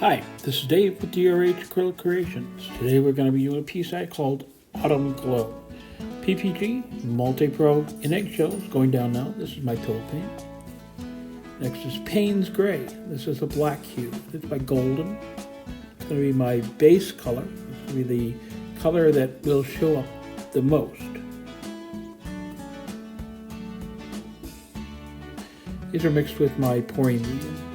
Hi, this is Dave with DRH Acrylic Creations. Today we're going to be doing a piece I called Autumn Glow. PPG, Multi-Pro in eggshells, going down now. This is my pillow paint. Next is Payne's Gray. This is a black hue. It's by Golden. It's going to be my base color. It's going to be the color that will show up the most. These are mixed with my pouring medium.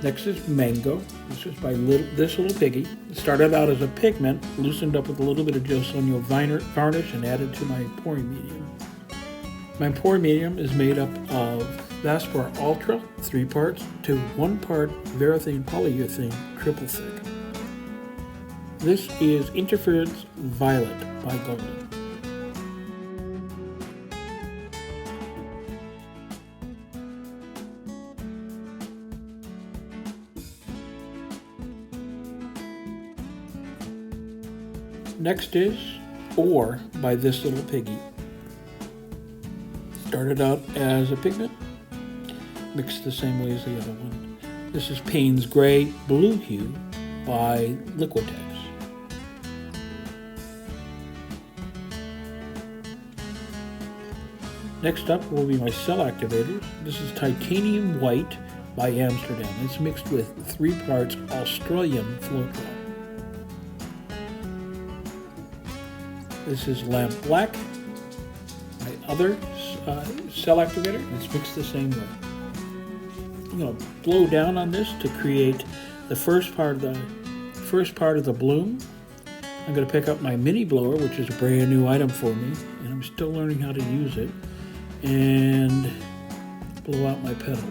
Next is Mango. This is by this little Piggy. It started out as a pigment, loosened up with a little bit of Josonio varnish and added to my pouring medium. My pouring medium is made up of Vaspar Ultra, 3 parts, to 1 part Varathane Polyurethane, triple thick. This is Interference Violet by Golden. Next is Ore by this little Piggy. Started out as a pigment, mixed the same way as the other one. This is Payne's Gray Blue Hue by Liquitex. Next up will be my cell activators. This is Titanium White by Amsterdam. It's mixed with 3 parts Australian floetrol. This is Lamp Black, my other cell activator. It's mixed the same way. I'm going to blow down on this to create the first part of the bloom. I'm going to pick up my mini blower, which is a brand new item for me, and I'm still learning how to use it, and blow out my petals.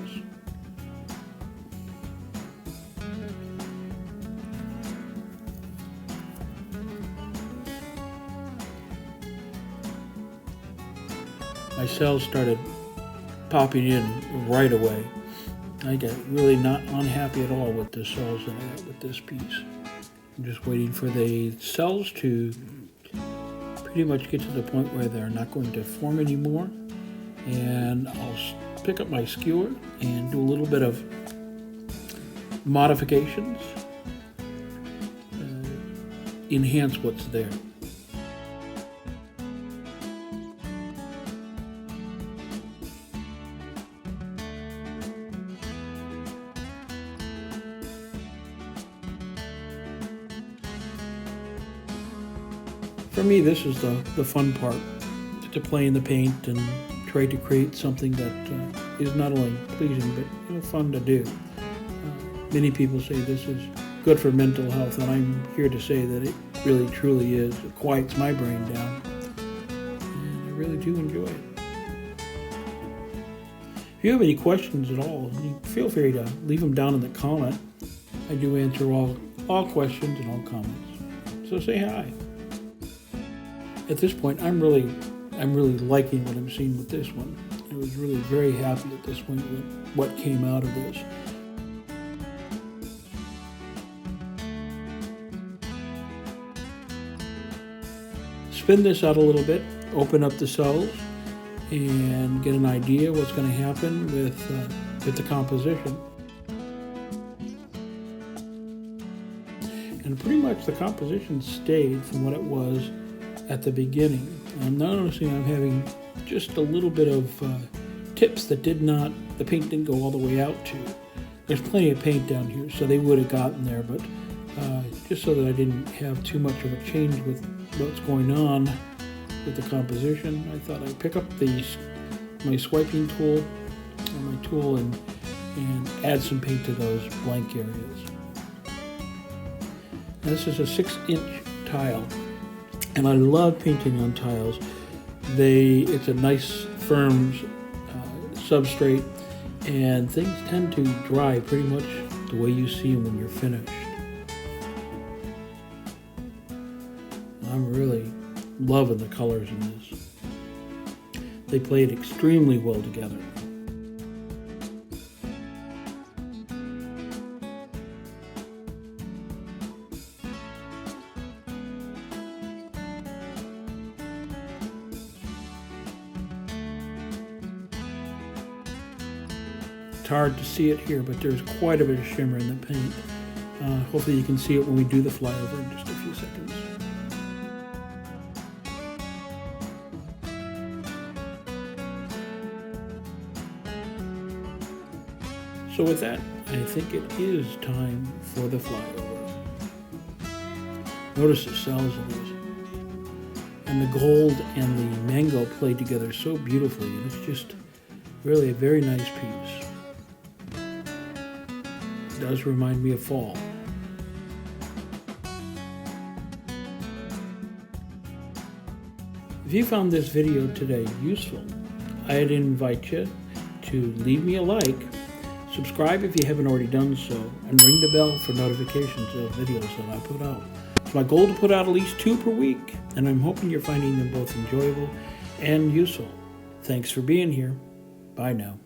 My cells started popping in right away. I got really not unhappy at all with the cells that I got with this piece. I'm just waiting for the cells to pretty much get to the point where they're not going to form anymore. And I'll pick up my skewer and do a little bit of modifications, enhance what's there. For me, this is the fun part, to play in the paint and try to create something that is not only pleasing but fun to do. Many people say this is good for mental health, and I'm here to say that it really truly is. It quiets my brain down, and I really do enjoy it. If you have any questions at all, feel free to leave them down in the comment. I do answer all questions and all comments, so say hi. At this point, I'm really liking what I'm seeing with this one. I was really very happy at this point with what came out of this. Spin this out a little bit, open up the cells, and get an idea what's going to happen with the composition. And pretty much the composition stayed from what it was at the beginning. I'm noticing I'm having just a little bit of tips that the paint didn't go all the way out to. There's plenty of paint down here, so they would have gotten there, but just so that I didn't have too much of a change with what's going on with the composition, I thought I'd pick up my swiping tool and my tool and add some paint to those blank areas. Now, this is a 6-inch tile. And I love painting on tiles. It's a nice, firm substrate, and things tend to dry pretty much the way you see them when you're finished. I'm really loving the colors in this. They played extremely well together. It's hard to see it here, but there's quite a bit of shimmer in the paint. Hopefully you can see it when we do the flyover in just a few seconds. So with that, I think it is time for the flyover. Notice the cells of this. And the gold and the mango play together so beautifully, and it's just really a very nice piece. It does remind me of fall. If you found this video today useful, I'd invite you to leave me a like, subscribe if you haven't already done so, and ring the bell for notifications of videos that I put out. It's my goal to put out at least 2 per week, and I'm hoping you're finding them both enjoyable and useful. Thanks for being here. Bye now.